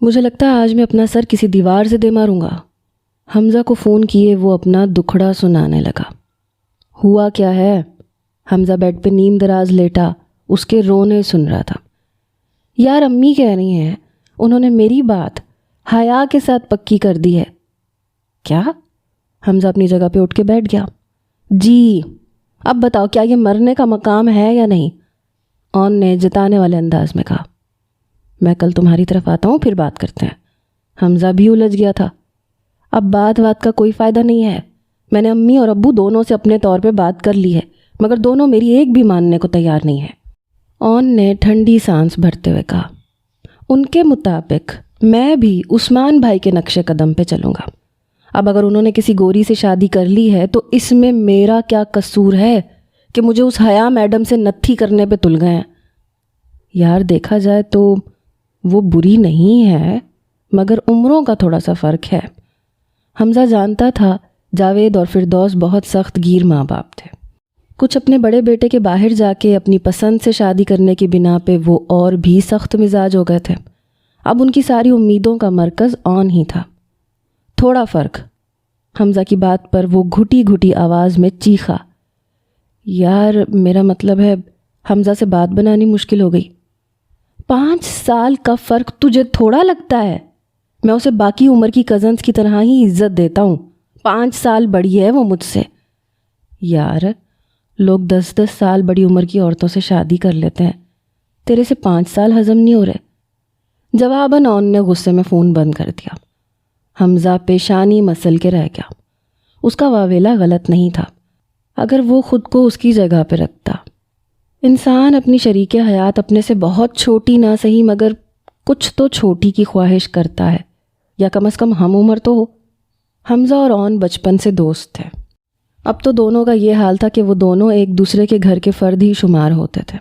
مجھے لگتا ہے آج میں اپنا سر کسی دیوار سے دے ماروں گا۔ حمزہ کو فون کیے وہ اپنا دکھڑا سنانے لگا۔ ہوا کیا ہے؟ حمزہ بیڈ پہ نیم دراز لیٹا اس کے رونے سن رہا تھا۔ یار امی کہہ رہی ہیں انہوں نے میری بات حیا کے ساتھ پکی کر دی ہے۔ کیا؟ حمزہ اپنی جگہ پہ اٹھ کے بیٹھ گیا۔ جی، اب بتاؤ کیا یہ مرنے کا مقام ہے یا نہیں؟ اون نے جتانے والے انداز میں کہا۔ میں کل تمہاری طرف آتا ہوں، پھر بات کرتے ہیں۔ حمزہ بھی الجھ گیا تھا۔ اب بات کا کوئی فائدہ نہیں ہے۔ میں نے امی اور ابو دونوں سے اپنے طور پہ بات کر لی ہے، مگر دونوں میری ایک بھی ماننے کو تیار نہیں ہے۔ اون نے ٹھنڈی سانس بھرتے ہوئے کہا، ان کے مطابق میں بھی عثمان بھائی کے نقش قدم پہ چلوں گا۔ اب اگر انہوں نے کسی گوری سے شادی کر لی ہے تو اس میں میرا کیا قصور ہے کہ مجھے اس حیا میڈم سے نتھی کرنے پہ تل گئے ہیں؟ یار دیکھا جائے تو وہ بری نہیں ہے، مگر عمروں کا تھوڑا سا فرق ہے۔ حمزہ جانتا تھا جاوید اور فردوس بہت سخت گیر ماں باپ تھے۔ کچھ اپنے بڑے بیٹے کے باہر جا کے اپنی پسند سے شادی کرنے کی بنا پہ وہ اور بھی سخت مزاج ہو گئے تھے۔ اب ان کی ساری امیدوں کا مرکز اون ہی تھا۔ تھوڑا فرق۔ حمزہ کی بات پر وہ گھٹی گھٹی آواز میں چیخا، یار میرا مطلب ہے حمزہ سے بات بنانی مشکل ہو گئی۔ 5 سال کا فرق تجھے تھوڑا لگتا ہے؟ میں اسے باقی عمر کی کزنز کی طرح ہی عزت دیتا ہوں۔ 5 سال بڑی ہے وہ مجھ سے۔ یار لوگ 10 سال بڑی عمر کی عورتوں سے شادی کر لیتے ہیں، تیرے سے 5 سال ہضم نہیں ہو رہے؟ جواباً اون نے غصے میں فون بند کر دیا۔ حمزہ پیشانی مسل کے رہ گیا۔ اس کا واویلا غلط نہیں تھا اگر وہ خود کو اس کی جگہ پہ رکھتا۔ انسان اپنی شریک حیات اپنے سے بہت چھوٹی نہ صحیح مگر کچھ تو چھوٹی کی خواہش کرتا ہے، یا کم از کم ہم عمر تو ہو۔ حمزہ اور اون بچپن سے دوست تھے۔ اب تو دونوں کا یہ حال تھا کہ وہ دونوں ایک دوسرے کے گھر کے فرد ہی شمار ہوتے تھے۔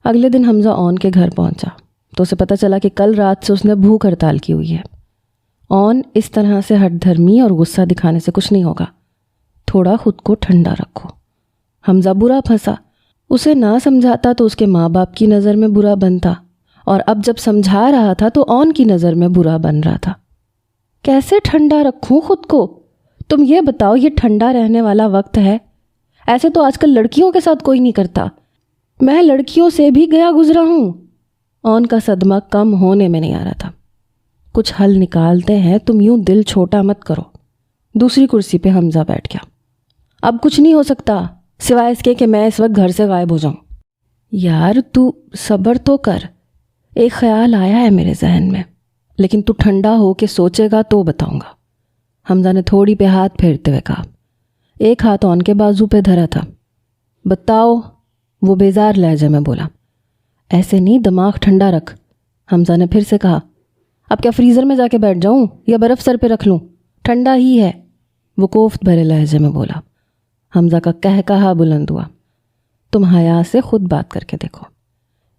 اگلے دن حمزہ اون کے گھر پہنچا تو اسے پتہ چلا کہ کل رات سے اس نے بھوک ہڑتال کی ہوئی ہے۔ اون اس طرح سے ہٹ دھرمی اور غصہ دکھانے سے کچھ نہیں ہوگا، تھوڑا خود کو ٹھنڈا رکھو۔ حمزہ برا پھنسا۔ اسے نہ سمجھاتا تو اس کے ماں باپ کی نظر میں برا بنتا، اور اب جب سمجھا رہا تھا تو اون کی نظر میں برا بن رہا تھا۔ کیسے ٹھنڈا رکھوں خود کو؟ تم یہ بتاؤ یہ ٹھنڈا رہنے والا وقت ہے؟ ایسے تو آج کل لڑکیوں کے ساتھ کوئی نہیں کرتا، میں لڑکیوں سے بھی گیا گزرا ہوں۔ اون کا صدمہ کم ہونے میں نہیں آ رہا تھا۔ کچھ حل نکالتے ہیں، تم یوں دل چھوٹا مت کرو۔ دوسری کرسی پہ حمزہ بیٹھ گیا۔ اب کچھ نہیں ہو سکتا سوائے اس کے کہ میں اس وقت گھر سے غائب ہو جاؤں۔ یار تو صبر تو کر، ایک خیال آیا ہے میرے ذہن میں، لیکن تو ٹھنڈا ہو کے سوچے گا تو بتاؤں گا۔ حمزہ نے تھوڑی پہ ہاتھ پھیرتے ہوئے کہا۔ ایک ہاتھ اون کے بازو پہ دھرا تھا۔ بتاؤ، وہ بیزار لہجے میں بولا۔ ایسے نہیں، دماغ ٹھنڈا رکھ۔ حمزہ نے پھر سے کہا۔ اب کیا فریزر میں جا کے بیٹھ جاؤں یا برف سر پہ رکھ لوں؟ ٹھنڈا ہی ہے، وہ کوفت بھرے لہجے میں بولا۔ حمزہ کا کہا بلند ہوا۔ تم حیا سے خود بات کر کے دیکھو،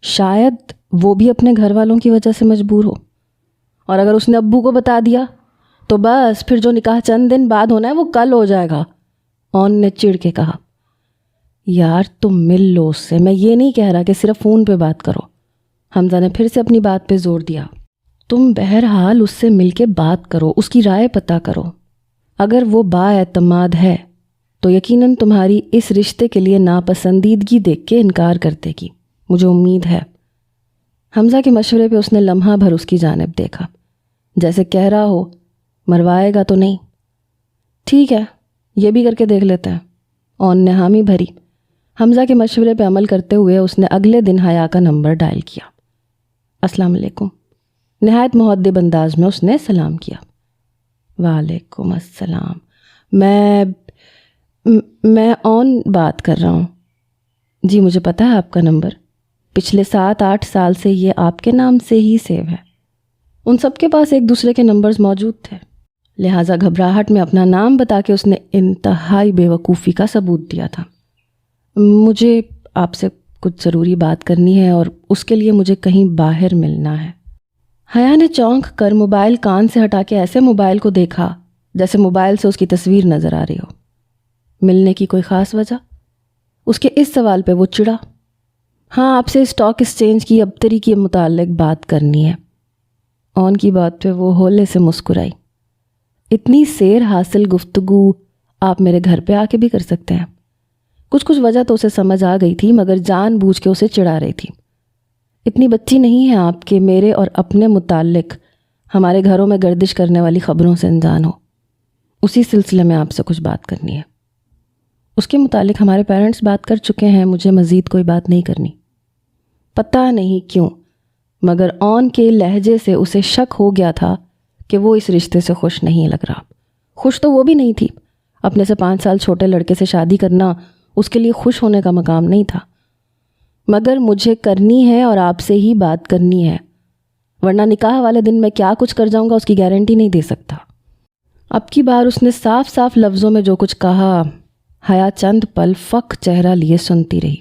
شاید وہ بھی اپنے گھر والوں کی وجہ سے مجبور ہو، اور اگر اس نے ابو کو بتا دیا تو بس پھر جو نکاح چند دن بعد ہونا ہے وہ کل ہو جائے گا۔ اون نے چڑ کے کہا۔ یار تم مل لو اس سے، میں یہ نہیں کہہ رہا کہ صرف فون پہ بات کرو۔ حمزہ نے پھر سے اپنی بات پہ زور دیا۔ تم بہرحال اس سے مل کے بات کرو، اس کی رائے پتہ کرو۔ اگر وہ با اعتماد ہے تو یقیناً تمہاری اس رشتے کے لیے ناپسندیدگی دیکھ کے انکار کر دے گی، مجھے امید ہے۔ حمزہ کے مشورے پہ اس نے لمحہ بھر اس کی جانب دیکھا، جیسے کہہ رہا ہو مروائے گا تو نہیں۔ ٹھیک ہے، یہ بھی کر کے دیکھ لیتے ہیں۔ اون نے حامی بھری۔ حمزہ کے مشورے پہ عمل کرتے ہوئے اس نے اگلے دن حیا کا نمبر ڈائل کیا۔ السلام علیکم، نہایت مہذب انداز میں اس نے سلام کیا۔ وعلیکم السلام، میں اون بات کر رہا ہوں۔ جی مجھے پتہ ہے آپ کا نمبر، پچھلے 7-8 سال سے یہ آپ کے نام سے ہی سیو ہے۔ ان سب کے پاس ایک دوسرے کے نمبرز موجود تھے، لہٰذا گھبراہٹ میں اپنا نام بتا کے اس نے انتہائی بے وقوفی کا ثبوت دیا تھا۔ مجھے آپ سے کچھ ضروری بات کرنی ہے اور اس کے لیے مجھے کہیں باہر ملنا ہے۔ حیا نے چونک کر موبائل کان سے ہٹا کے ایسے موبائل کو دیکھا جیسے موبائل سے اس کی تصویر نظر آ رہی ہو۔ ملنے کی کوئی خاص وجہ؟ اس کے اس سوال پہ وہ چڑا۔ ہاں، آپ سے اسٹاک ایکسچینج کی ابتری کے متعلق بات کرنی ہے۔ اون کی بات پہ وہ ہولے سے مسکرائی. اتنی سیر حاصل گفتگو آپ میرے گھر پہ آ کے بھی کر سکتے ہیں. کچھ وجہ تو اسے سمجھ آ گئی تھی، مگر جان بوجھ کے اسے چڑھا رہی تھی. اتنی بچی نہیں ہے آپ کہ میرے اور اپنے متعلق ہمارے گھروں میں گردش کرنے والی خبروں سے انجان ہو. اسی سلسلے میں آپ سے کچھ بات کرنی ہے. اس کے متعلق ہمارے پیرنٹس بات کر چکے ہیں، مجھے مزید کوئی بات نہیں کرنی. پتہ نہیں کیوں مگر اون کے لہجے سے اسے شک ہو گیا تھا کہ وہ اس رشتے سے خوش نہیں لگ رہا. خوش تو وہ بھی نہیں تھی. اپنے سے 5 سال چھوٹے لڑکے سے شادی کرنا اس کے لیے خوش ہونے کا مقام نہیں تھا. مگر مجھے کرنی ہے اور آپ سے ہی بات کرنی ہے، ورنہ نکاح والے دن میں کیا کچھ کر جاؤں گا اس کی گارنٹی نہیں دے سکتا. اب کی بار اس نے صاف صاف لفظوں میں جو کچھ کہا، حیا چند پل فک چہرہ لیے سنتی رہی.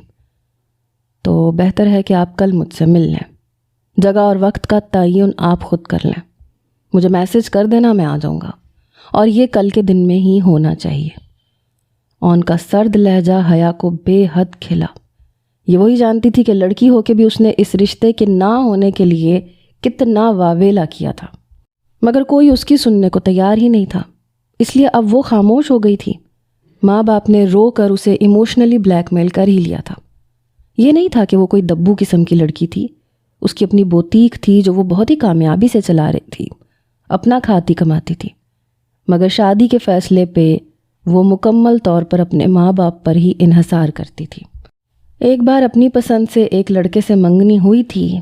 تو بہتر ہے کہ آپ کل مجھ سے مل لیں. جگہ اور وقت کا تعین آپ خود کر لیں. مجھے میسج کر دینا، میں آ جاؤں گا، اور یہ کل کے دن میں ہی ہونا چاہیے. اون کا سرد لہجہ حیا کو بے حد کھلا. یہ وہی جانتی تھی کہ لڑکی ہو کے بھی اس نے اس رشتے کے نہ ہونے کے لیے کتنا واویلا کیا تھا، مگر کوئی اس کی سننے کو تیار ہی نہیں تھا. اس لیے اب وہ خاموش ہو گئی تھی. ماں باپ نے رو کر اسے ایموشنلی بلیک میل کر ہی لیا تھا. یہ نہیں تھا کہ وہ کوئی دبو قسم کی لڑکی تھی. اس کی اپنی بوتیک تھی جو وہ بہت ہی کامیابی سے چلا رہی تھی، اپنا کھاتی کماتی تھی. مگر شادی کے فیصلے پہ وہ مکمل طور پر اپنے ماں باپ پر ہی انحصار کرتی تھی. ایک بار اپنی پسند سے ایک لڑکے سے منگنی ہوئی تھی،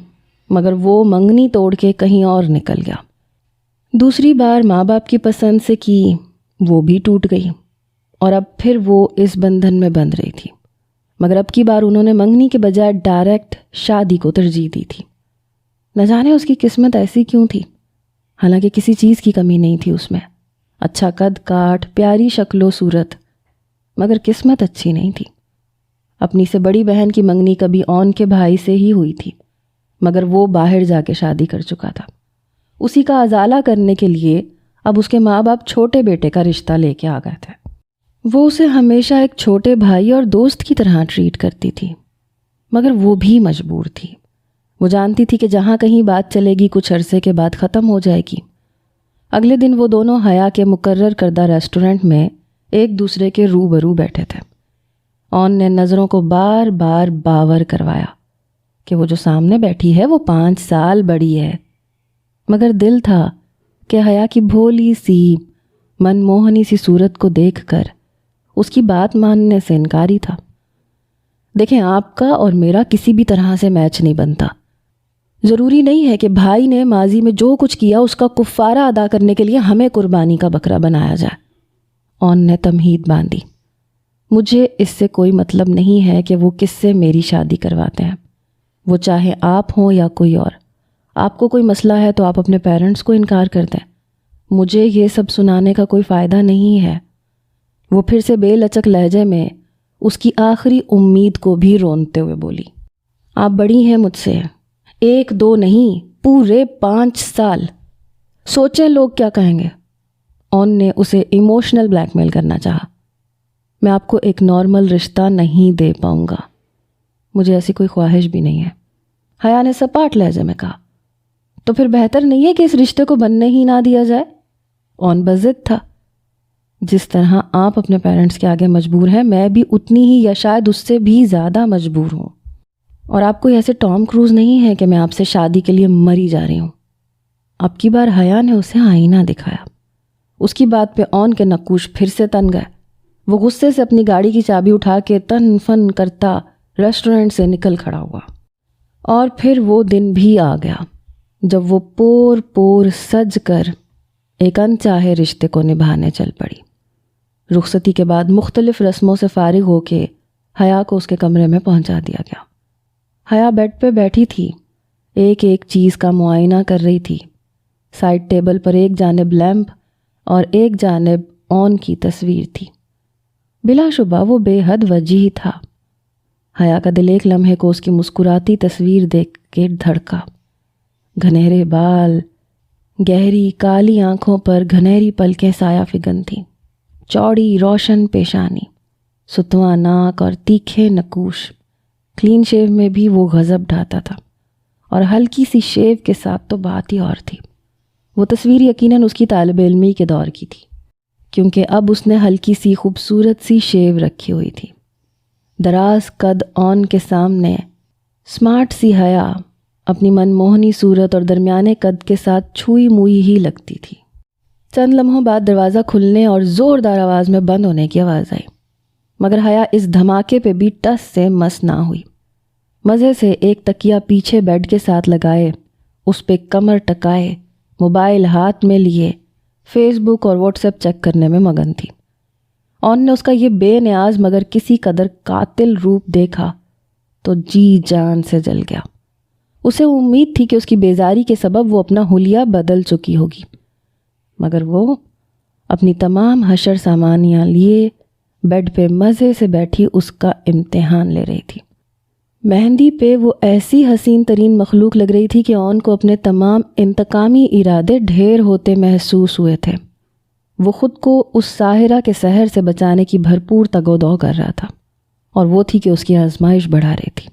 مگر وہ منگنی توڑ کے کہیں اور نکل گیا. دوسری بار ماں باپ کی پسند سے کی، وہ بھی ٹوٹ گئی، اور اب پھر وہ اس بندھن میں بندھ رہی تھی. مگر اب کی بار انہوں نے منگنی کے بجائے ڈائریکٹ شادی کو ترجیح دی تھی. نہ جانے اس کی قسمت ایسی کیوں تھی. حالانکہ کسی چیز کی کمی نہیں تھی اس میں. اچھا قد کاٹ، پیاری شکل و صورت، مگر قسمت اچھی نہیں تھی. اپنی سے بڑی بہن کی منگنی کبھی اون کے بھائی سے ہی ہوئی تھی، مگر وہ باہر جا کے شادی کر چکا تھا. اسی کا ازالہ کرنے کے لیے اب اس کے ماں باپ چھوٹے بیٹے کا رشتہ لے کے آ گئے تھے. وہ اسے ہمیشہ ایک چھوٹے بھائی اور دوست کی طرح ٹریٹ کرتی تھی، مگر وہ بھی مجبور تھی. وہ جانتی تھی کہ جہاں کہیں بات چلے گی کچھ عرصے کے بعد ختم ہو جائے گی. اگلے دن وہ دونوں حیا کے مقرر کردہ ریسٹورنٹ میں ایک دوسرے کے روبرو بیٹھے تھے. اون نے نظروں کو بار بار باور کروایا کہ وہ جو سامنے بیٹھی ہے وہ 5 سال بڑی ہے، مگر دل تھا کہ حیا کی بھولی سی من موہنی سی صورت کو دیکھ کر اس کی بات ماننے سے انکاری تھا. دیکھیں، آپ کا اور میرا کسی بھی طرح سے میچ نہیں بنتا. ضروری نہیں ہے کہ بھائی نے ماضی میں جو کچھ کیا اس کا کفارہ ادا کرنے کے لیے ہمیں قربانی کا بکرا بنایا جائے. اون نے تمہید باندھی. مجھے اس سے کوئی مطلب نہیں ہے کہ وہ کس سے میری شادی کرواتے ہیں، وہ چاہے آپ ہوں یا کوئی اور. آپ کو کوئی مسئلہ ہے تو آپ اپنے پیرنٹس کو انکار کر دیں. مجھے یہ سب سنانے کا کوئی فائدہ نہیں ہے. وہ پھر سے بے لچک لہجے میں اس کی آخری امید کو بھی رونتے ہوئے بولی. آپ بڑی ہیں مجھ سے، 1 2 نہیں، پورے 5 سال. سوچیں لوگ کیا کہیں گے. اون نے اسے ایموشنل بلیک میل کرنا چاہا. میں آپ کو ایک نارمل رشتہ نہیں دے پاؤں گا، مجھے ایسی کوئی خواہش بھی نہیں ہے. حیا نے سپاٹ لہجے میں کہا. تو پھر بہتر نہیں ہے کہ اس رشتے کو بننے ہی نہ دیا جائے. اون بضد تھا. جس طرح آپ اپنے پیرنٹس کے آگے مجبور ہیں، میں بھی اتنی ہی یا شاید اس سے بھی زیادہ مجبور ہوں. اور آپ کوئی ایسے ٹام کروز نہیں ہے کہ میں آپ سے شادی کے لیے مری جا رہی ہوں. اب کی بار حیا نے اسے آئینہ دکھایا. اس کی بات پہ اون کے نقوش پھر سے تن گئے. وہ غصے سے اپنی گاڑی کی چابی اٹھا کے تن فن کرتا ریسٹورنٹ سے نکل کھڑا ہوا. اور پھر وہ دن بھی آ گیا جب وہ پور پور سج کر ایک انچاہے رشتے کو نبھانے چل پڑی. رخصتی کے بعد مختلف رسموں سے فارغ ہو کے حیا کو اس کے کمرے میں پہنچا دیا گیا. حیا بیڈ پہ بیٹھی تھی، ایک ایک چیز کا معائنہ کر رہی تھی. سائڈ ٹیبل پر ایک جانب لیمپ اور ایک جانب اون کی تصویر تھی. بلا شبہ وہ بے حد وجیح تھا. حیا کا دل ایک لمحے کو اس کی مسکراتی تصویر دیکھ کے دھڑکا. گھنہرے بال، گہری کالی آنکھوں پر گھنہری پلکیں سایہ فگن تھیں، چوڑی روشن پیشانی، ستواں ناک اور تیکھے نقوش. کلین شیو میں بھی وہ غضب ڈھاتا تھا، اور ہلکی سی شیو کے ساتھ تو بات ہی اور تھی. وہ تصویر یقیناً اس کی طالب علمی کے دور کی تھی، کیونکہ اب اس نے ہلکی سی خوبصورت سی شیو رکھی ہوئی تھی۔ دراز قد آن کے سامنے اسمارٹ سی حیا اپنی منموہنی صورت اور درمیانے قد کے ساتھ چھوئی موئی ہی لگتی تھی۔ چند لمحوں بعد دروازہ کھلنے اور زوردار آواز میں بند ہونے کی آواز آئی، مگر حیا اس دھماکے پہ بھی ٹس سے مس نہ ہوئی۔ مزے سے ایک تکیہ پیچھے بیڈ کے ساتھ لگائے، اس پہ کمر ٹکائے، موبائل ہاتھ میں لیے فیس بک اور واٹس ایپ چیک کرنے میں مگن تھی۔ آن نے اس کا یہ بے نیاز مگر کسی قدر قاتل روپ دیکھا تو جی جان سے جل گیا۔ اسے امید تھی کہ اس کی بیزاری کے سبب وہ اپنا حلیہ بدل چکی ہوگی، مگر وہ اپنی تمام حشر سامانیاں لیے بیڈ پہ مزے سے بیٹھی اس کا امتحان لے رہی تھی۔ مہندی پہ وہ ایسی حسین ترین مخلوق لگ رہی تھی کہ آن کو اپنے تمام انتقامی ارادے ڈھیر ہوتے محسوس ہوئے تھے۔ وہ خود کو اس ساحرہ کے سحر سے بچانے کی بھرپور تگ و دو کر رہا تھا، اور وہ تھی کہ اس کی آزمائش بڑھا رہی تھی۔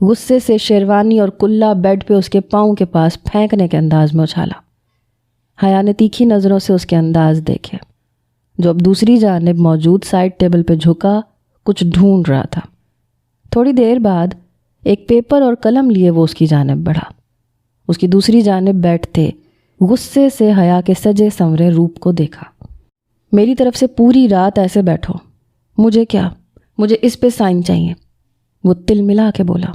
غصے سے شیروانی اور کلا بیڈ پہ اس کے پاؤں کے پاس پھینکنے کے انداز میں اچھالا۔ حیا نے تیکھی نظروں سے اس کے انداز دیکھے، جو اب دوسری جانب موجود سائڈ ٹیبل پہ جھکا کچھ ڈھونڈ رہا تھا۔ تھوڑی دیر بعد ایک پیپر اور قلم لیے وہ اس کی جانب بڑھا۔ اس کی دوسری جانب بیٹھتے غصے سے حیا کے سجے سنورے روپ کو دیکھا۔ میری طرف سے پوری رات ایسے بیٹھو، مجھے کیا، مجھے اس پہ سائن چاہیے، وہ تل ملا کے بولا۔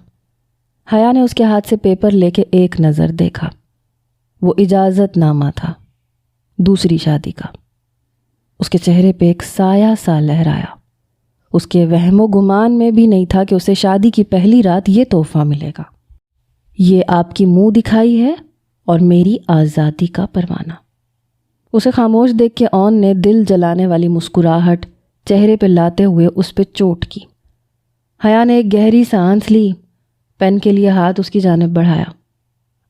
حیا نے اس کے ہاتھ سے پیپر لے کے ایک نظر دیکھا۔ وہ اجازت نامہ تھا، دوسری شادی کا۔ اس کے چہرے پہ ایک سایہ سا لہرایا۔ اس کے وہم و گمان میں بھی نہیں تھا کہ اسے شادی کی پہلی رات یہ تحفہ ملے گا۔ یہ آپ کی منہ دکھائی ہے اور میری آزادی کا پروانہ۔ اسے خاموش دیکھ کے آن نے دل جلانے والی مسکراہٹ چہرے پہ لاتے ہوئے اس پہ چوٹ کی۔ حیا نے ایک گہری سانس لی، پین کے لیے ہاتھ اس کی جانب بڑھایا۔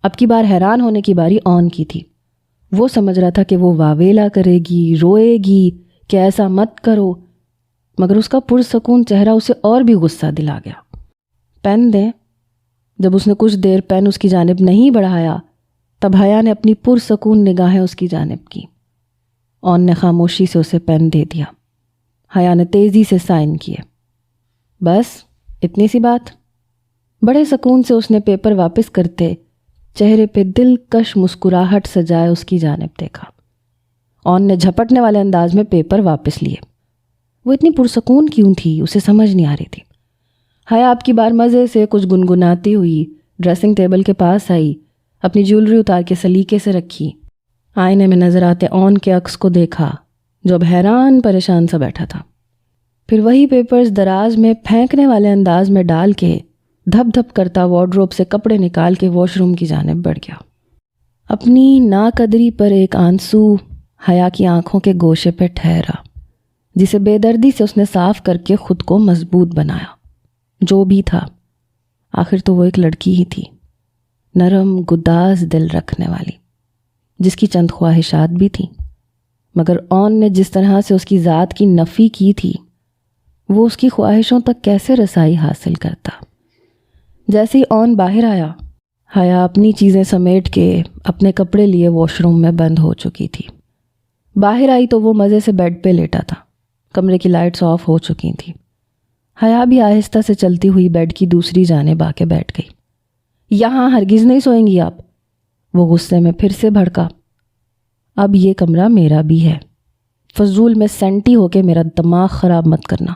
اب کی بار حیران ہونے کی باری آن کی تھی۔ وہ سمجھ رہا تھا کہ وہ واویلا کرے گی، روئے گی کہ ایسا مت کرو، مگر اس کا پرسکون چہرہ اسے اور بھی غصہ دلا گیا۔ پین دیں۔ جب اس نے کچھ دیر پین اس کی جانب نہیں بڑھایا تب حیا نے اپنی پرسکون نگاہیں اس کی جانب کی۔ آن نے خاموشی سے اسے پین دے دیا۔ حیا نے تیزی سے سائن کیے۔ بس اتنی سی بات۔ بڑے سکون سے اس نے پیپر واپس کرتے چہرے پہ دلکش مسکراہٹ سجائے اس کی جانب دیکھا۔ آن نے جھپٹنے والے انداز میں پیپر واپس لیے۔ وہ اتنی پرسکون کیوں تھی اسے سمجھ نہیں آ رہی تھی۔ حیا آپ کی بار مزے سے کچھ گنگناتی ہوئی ڈریسنگ ٹیبل کے پاس آئی، اپنی جیولری اتار کے سلیقے سے رکھی۔ آئینے میں نظر آتے آن کے عکس کو دیکھا جو اب حیران پریشان سا بیٹھا تھا۔ پھر وہی پیپرز دراز میں پھینکنے والے انداز میں ڈال کے دھپ دھپ کرتا وارڈروب سے کپڑے نکال کے واش روم کی جانب بڑھ گیا۔ اپنی ناقدری پر ایک آنسو حیا کی آنکھوں کے گوشے پہ ٹھہرا، جسے بے دردی سے اس نے صاف کر کے خود کو مضبوط بنایا۔ جو بھی تھا آخر تو وہ ایک لڑکی ہی تھی، نرم گداز دل رکھنے والی، جس کی چند خواہشات بھی تھیں، مگر آن نے جس طرح سے اس کی ذات کی نفی کی تھی وہ اس کی خواہشوں تک کیسے رسائی حاصل کرتا۔ جیسے ہی آن باہر آیا، حیا اپنی چیزیں سمیٹ کے اپنے کپڑے لیے واش روم میں بند ہو چکی تھی۔ باہر آئی تو وہ مزے سے بیڈ پہ لیٹا تھا، کمرے کی لائٹس آف ہو چکی تھیں۔ حیا بھی آہستہ سے چلتی ہوئی بیڈ کی دوسری جانب آ کے بیٹھ گئی۔ یہاں ہرگز نہیں سوئیں گی آپ، وہ غصے میں پھر سے بھڑکا۔ اب یہ کمرہ میرا بھی ہے، فضول میں سینٹی ہو کے میرا دماغ خراب مت کرنا۔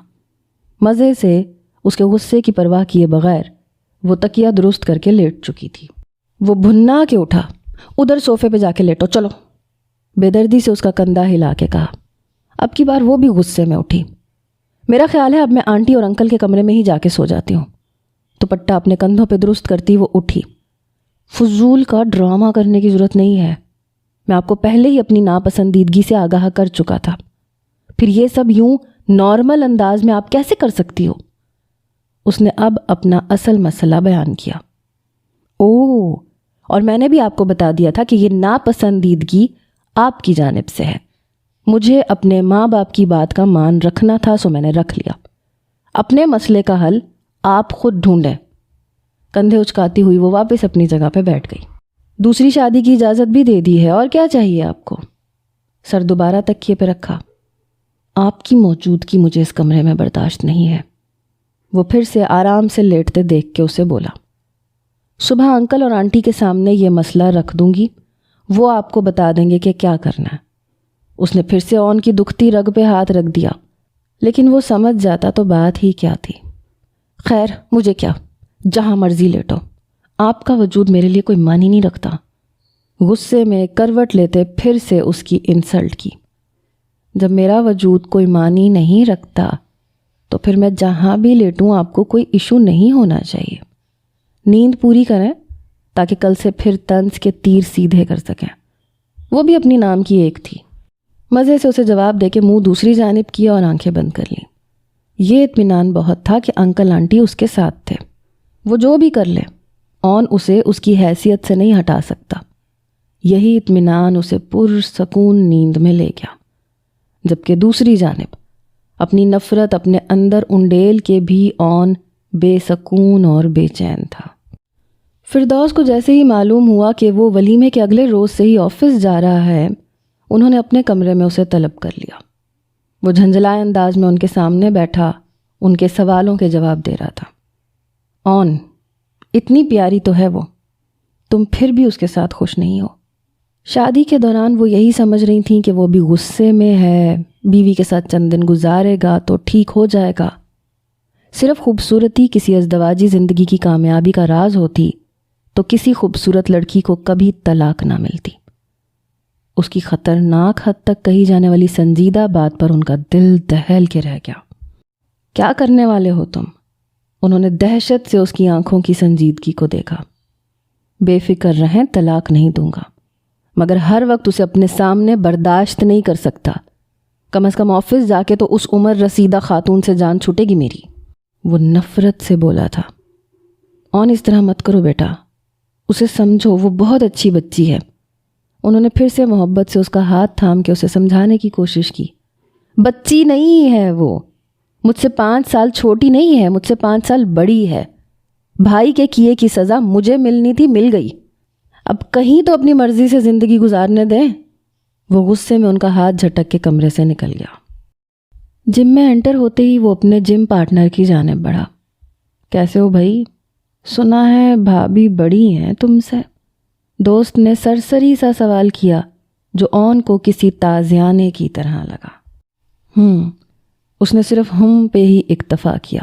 مزے سے اس کے غصے کی پرواہ کیے بغیر وہ تکیہ درست کر کے لیٹ چکی تھی۔ وہ بھنا کے اٹھا، ادھر صوفے پہ جا کے لیٹو چلو، بے دردی سے اس کا کندھا ہلا کے کہا۔ اب کی بار وہ بھی غصے میں اٹھی۔ میرا خیال ہے اب میں آنٹی اور انکل کے کمرے میں ہی جا کے سو جاتی ہوں۔ دوپٹہ اپنے کندھوں پہ درست کرتی وہ اٹھی۔ فضول کا ڈرامہ کرنے کی ضرورت نہیں ہے، میں آپ کو پہلے ہی اپنی ناپسندیدگی سے آگاہ کر چکا تھا، پھر یہ سب یوں نارمل انداز میں آپ کیسے کر سکتی ہو؟ اس نے اب اپنا اصل مسئلہ بیان کیا۔ اوہ، اور میں نے بھی آپ کو بتا دیا تھا کہ یہ ناپسندیدگی آپ کی جانب سے ہے۔ مجھے اپنے ماں باپ کی بات کا مان رکھنا تھا، سو میں نے رکھ لیا۔ اپنے مسئلے کا حل آپ خود ڈھونڈیں۔ کندھے اچکاتی ہوئی وہ واپس اپنی جگہ پہ بیٹھ گئی۔ دوسری شادی کی اجازت بھی دے دی ہے، اور کیا چاہیے آپ کو؟ سر دوبارہ تکیے پہ رکھا۔ آپ کی موجودگی مجھے اس کمرے میں برداشت نہیں ہے۔ وہ پھر سے آرام سے لیٹتے دیکھ کے اسے بولا۔ صبح انکل اور آنٹی کے سامنے یہ مسئلہ رکھ دوں گی، وہ آپ کو بتا دیں گے کہ کیا کرنا ہے۔ اس نے پھر سے اون کی دکھتی رگ پہ ہاتھ رکھ دیا، لیکن وہ سمجھ جاتا تو بات ہی کیا تھی۔ خیر مجھے کیا، جہاں مرضی لیٹو، آپ کا وجود میرے لیے کوئی معنی نہیں رکھتا۔ غصے میں کروٹ لیتے پھر سے اس کی انسلٹ کی۔ جب میرا وجود کوئی معنی نہیں رکھتا تو پھر میں جہاں بھی لیٹوں آپ کو کوئی ایشو نہیں ہونا چاہیے۔ نیند پوری کریں تاکہ کل سے پھر طنز کے تیر سیدھے کر سکیں۔ وہ بھی اپنی نام کی ایک تھی۔ مزے سے اسے جواب دے کے منہ دوسری جانب کیا اور آنکھیں بند کر لیں۔ یہ اطمینان بہت تھا کہ انکل آنٹی اس کے ساتھ تھے۔ وہ جو بھی کر لے، اون اسے اس کی حیثیت سے نہیں ہٹا سکتا۔ یہی اطمینان اسے پرسکون نیند میں لے گیا، جبکہ دوسری جانب اپنی نفرت اپنے اندر انڈیل کے بھی اون بے سکون اور بے چین تھا۔ فردوس کو جیسے ہی معلوم ہوا کہ وہ ولیمے کے اگلے روز سے ہی آفس جا رہا ہے، انہوں نے اپنے کمرے میں اسے طلب کر لیا۔ وہ جھنجھلائے انداز میں ان کے سامنے بیٹھا ان کے سوالوں کے جواب دے رہا تھا۔ اون، اتنی پیاری تو ہے وہ، تم پھر بھی اس کے ساتھ خوش نہیں ہو۔ شادی کے دوران وہ یہی سمجھ رہی تھیں کہ وہ بھی غصے میں ہے، بیوی کے ساتھ چند دن گزارے گا تو ٹھیک ہو جائے گا۔ صرف خوبصورتی کسی ازدواجی زندگی کی کامیابی کا راز ہوتی تو کسی خوبصورت لڑکی کو کبھی طلاق نہ ملتی۔ اس کی خطرناک حد تک کہی جانے والی سنجیدہ بات پر ان کا دل دہل کے رہ گیا۔ کیا کرنے والے ہو تم؟ انہوں نے دہشت سے اس کی آنکھوں کی سنجیدگی کو دیکھا۔ بے فکر رہیں، طلاق نہیں دوں گا، مگر ہر وقت اسے اپنے سامنے برداشت نہیں کر سکتا۔ کم از کم آفس جا کے تو اس عمر رسیدہ خاتون سے جان چھوٹے گی میری۔ وہ نفرت سے بولا تھا۔ اون، اس طرح مت کرو بیٹا، اسے سمجھو، وہ بہت اچھی بچی ہے۔ انہوں نے پھر سے محبت سے اس کا ہاتھ تھام کے اسے سمجھانے کی کوشش کی۔ بچی نہیں ہے وہ، مجھ سے 5 سال چھوٹی نہیں ہے، مجھ سے 5 سال بڑی ہے۔ بھائی کے کیے کی سزا مجھے ملنی تھی، مل گئی، اب کہیں تو اپنی مرضی سے زندگی گزارنے دیں۔ وہ غصے میں ان کا ہاتھ جھٹک کے کمرے سے نکل گیا۔ جم میں انٹر ہوتے ہی وہ اپنے جم پارٹنر کی جانب بڑھا۔ کیسے ہو بھائی؟ سنا ہے بھابھی بڑی ہیں تم سے؟ دوست نے سرسری سا سوال کیا جو اون کو کسی تازیانے کی طرح لگا۔ اس نے صرف پہ ہی اکتفا کیا۔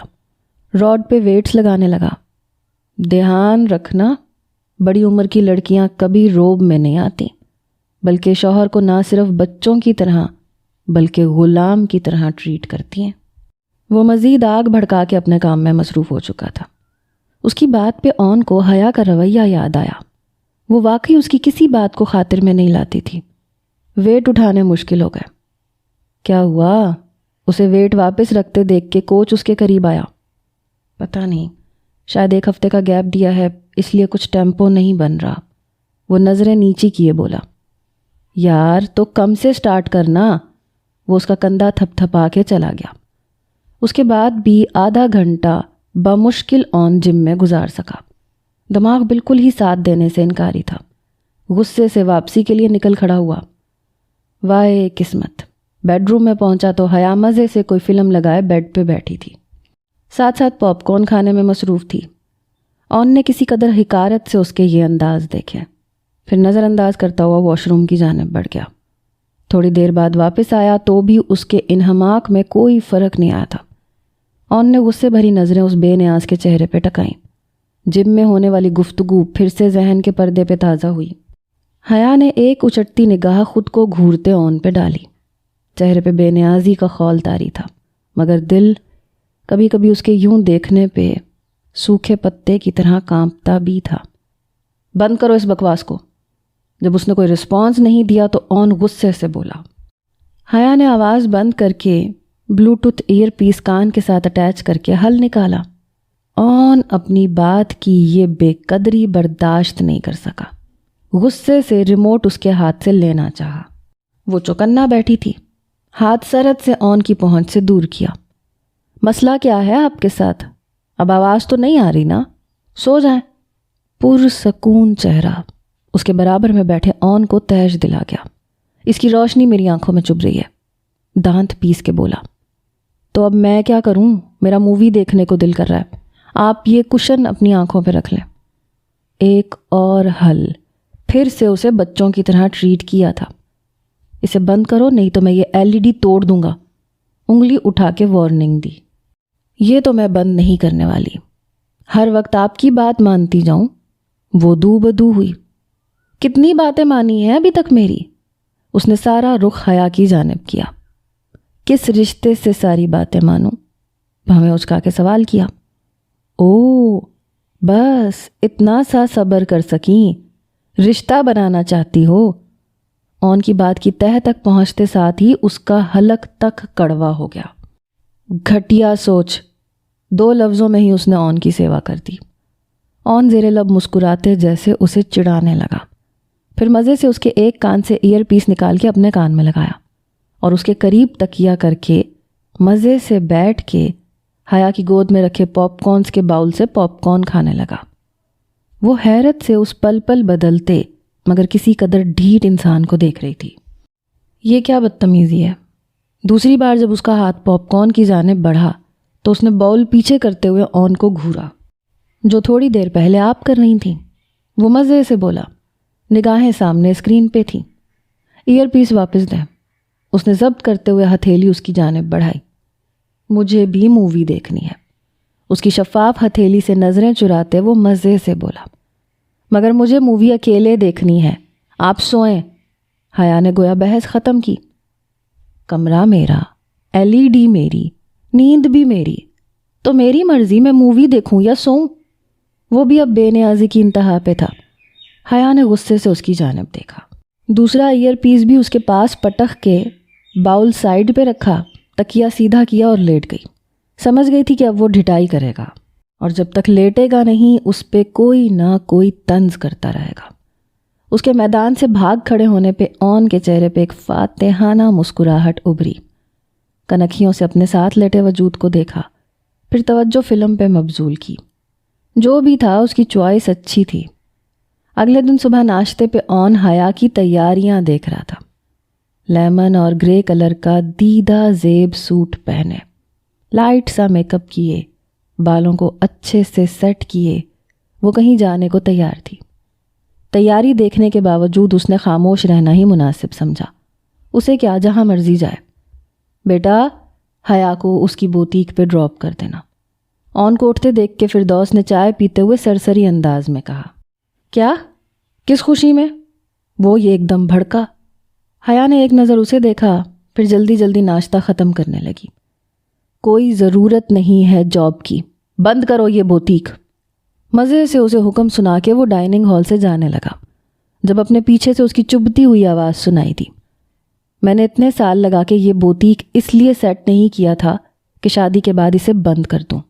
راڈ پہ ویٹس لگانے لگا۔ دھیان رکھنا، بڑی عمر کی لڑکیاں کبھی روب میں نہیں آتی، بلکہ شوہر کو نہ صرف بچوں کی طرح بلکہ غلام کی طرح ٹریٹ کرتی ہیں۔ وہ مزید آگ بھڑکا کے اپنے کام میں مصروف ہو چکا تھا۔ اس کی بات پہ اون کو حیا کا رویہ یاد آیا۔ وہ واقعی اس کی کسی بات کو خاطر میں نہیں لاتی تھی۔ ویٹ اٹھانے مشکل ہو گئے۔ کیا ہوا؟ اسے ویٹ واپس رکھتے دیکھ کے کوچ اس کے قریب آیا۔ پتہ نہیں، شاید 1 ہفتے کا گیپ دیا ہے، اس لیے کچھ ٹیمپو نہیں بن رہا۔ وہ نظریں نیچی کیے بولا۔ یار تو کم سے سٹارٹ کرنا۔ وہ اس کا کندھا تھپ تھپا کے چلا گیا۔ اس کے بعد بھی آدھا گھنٹہ بمشکل اون جم میں گزار سکا۔ دماغ بالکل ہی ساتھ دینے سے انکاری تھا۔ غصے سے واپسی کے لیے نکل کھڑا ہوا۔ وائے قسمت، بیڈ روم میں پہنچا تو حیا مزے سے کوئی فلم لگائے بیڈ پہ بیٹھی تھی، ساتھ ساتھ پاپ کارن کھانے میں مصروف تھی۔ اون نے کسی قدر حقارت سے اس کے یہ انداز دیکھے، پھر نظر انداز کرتا ہوا واش روم کی جانب بڑھ گیا۔ تھوڑی دیر بعد واپس آیا تو بھی اس کے انہماک میں کوئی فرق نہیں آیا تھا۔ اون نے غصے بھری نظریں اس بے نیاز کے چہرے پہ ٹکائیں۔ جم میں ہونے والی گفتگو پھر سے ذہن کے پردے پہ تازہ ہوئی۔ حیا نے ایک اچٹتی نگاہ خود کو گھورتے اون پہ ڈالی۔ چہرے پہ بے نیازی کا خول طاری تھا، مگر دل کبھی کبھی اس کے یوں دیکھنے پہ سوکھے پتے کی طرح کانپتا بھی تھا۔ بند کرو اس بکواس کو۔ جب اس نے کوئی رسپانس نہیں دیا تو اون غصے سے بولا۔ حیا نے آواز بند کر کے بلوٹوتھ ایئر پیس کان کے ساتھ اٹیچ کر کے حل نکالا۔ اون اپنی بات کی یہ بے قدری برداشت نہیں کر سکا۔ غصے سے ریموٹ اس کے ہاتھ سے لینا چاہا۔ وہ چوکنا بیٹھی تھی، ہاتھ سرد سے اون کی پہنچ سے دور کیا۔ مسئلہ کیا ہے آپ کے ساتھ؟ اب آواز تو نہیں آ رہی نا؟ سو جائیں۔ پرسکون چہرہ، اس کے برابر میں بیٹھے اون کو تیش دلا گیا۔ اس کی روشنی میری آنکھوں میں چبھ رہی ہے۔ دانت پیس کے بولا، تو اب میں کیا کروں؟ میرا مووی دیکھنے کو دل کر رہا ہے، آپ یہ کشن اپنی آنکھوں پہ رکھ لیں۔ ایک اور حل، پھر سے اسے بچوں کی طرح ٹریٹ کیا تھا۔ اسے بند کرو نہیں تو میں یہ LED توڑ دوں گا، انگلی اٹھا کے وارننگ دی۔ یہ تو میں بند نہیں کرنے والی، ہر وقت آپ کی بات مانتی جاؤں؟ وہ دو بدو ہوئی۔ کتنی باتیں مانی ہیں ابھی تک میری؟ اس نے سارا رخ حیا کی جانب کیا۔ کس رشتے سے ساری باتیں مانوں؟ بھویں اچکا کے سوال کیا۔ او بس اتنا سا صبر کر سکیں، رشتہ بنانا چاہتی ہو؟ اون کی بات کی تہہ تک پہنچتے ساتھ ہی اس کا حلق تک کڑوا ہو گیا۔ گھٹیا سوچ، 2 لفظوں میں ہی اس نے اون کی سیوا کر دی۔ اون زیر لب مسکراتے جیسے اسے چڑھانے لگا، پھر مزے سے اس کے ایک کان سے ایئر پیس نکال کے اپنے کان میں لگایا اور اس کے قریب تکیہ کر کے مزے سے بیٹھ کے حیا کی گود میں رکھے پاپ کارنز کے باؤل سے پاپ کارن کھانے لگا۔ وہ حیرت سے اس پل پل بدلتے مگر کسی قدر ڈھیٹ انسان کو دیکھ رہی تھی۔ یہ کیا بدتمیزی ہے؟ دوسری بار جب اس کا ہاتھ پاپ کارن کی جانب بڑھا تو اس نے باؤل پیچھے کرتے ہوئے اون کو گھورا، جو تھوڑی دیر پہلے آپ کر رہی تھیں۔ وہ مزے سے بولا، نگاہیں سامنے اسکرین پہ تھیں۔ ایئر پیس واپس دیں۔ اس نے ضبط کرتے ہوئے ہتھیلی اس کی جانب بڑھائی۔ مجھے بھی مووی دیکھنی ہے۔ اس کی شفاف ہتھیلی سے نظریں چراتے وہ مزے سے بولا، مگر مجھے مووی اکیلے دیکھنی ہے، آپ سوئیں۔ حیا نے گویا بحث ختم کی۔ کمرہ میرا، LED میری، نیند بھی میری، تو میری مرضی میں مووی دیکھوں یا سوؤں؟ وہ بھی اب بے نیازی کی انتہا پہ تھا۔ حیا نے غصے سے اس کی جانب دیکھا۔ دوسرا ایئر پیس بھی اس کے پاس پٹخ کے باؤل سائیڈ پہ رکھا، تکیہ سیدھا کیا اور لیٹ گئی۔ سمجھ گئی تھی کہ اب وہ ڈھٹائی کرے گا اور جب تک لیٹے گا نہیں اس پہ کوئی نہ کوئی طنز کرتا رہے گا۔ اس کے میدان سے بھاگ کھڑے ہونے پہ اون کے چہرے پہ ایک فاتحانہ مسکراہٹ ابھری۔ کنکھیوں سے اپنے ساتھ لیٹے وجود کو دیکھا، پھر توجہ فلم پہ مبذول کی۔ جو بھی تھا اس کی چوائس اچھی تھی۔ اگلے دن صبح ناشتے پہ اون حیا کی تیاریاں دیکھ رہا تھا۔ لیمن اور گرے کلر کا دیدہ زیب سوٹ پہنے، لائٹ سا میک اپ کیے، بالوں کو اچھے سے سیٹ کیے، وہ کہیں جانے کو تیار تھی۔ تیاری دیکھنے کے باوجود اس نے خاموش رہنا ہی مناسب سمجھا۔ اسے کیا، جہاں مرضی جائے۔ بیٹا، حیا کو اس کی بوتیک پہ ڈراپ کر دینا۔ اون کو اٹھتے دیکھ کے فردوس نے چائے پیتے ہوئے سرسری انداز میں کہا۔ کیا؟ کس خوشی میں؟ وہ یہ ایک دم بھڑکا۔ حیا نے ایک نظر اسے دیکھا، پھر جلدی جلدی ناشتہ ختم کرنے لگی۔ کوئی ضرورت نہیں ہے جاب کی، بند کرو یہ بوتیک۔ مزے سے اسے حکم سنا کے وہ ڈائننگ ہال سے جانے لگا، جب اپنے پیچھے سے اس کی چبھتی ہوئی آواز سنائی دی۔ میں نے اتنے سال لگا کے یہ بوتیک اس لیے سیٹ نہیں کیا تھا کہ شادی کے بعد اسے بند کر دوں۔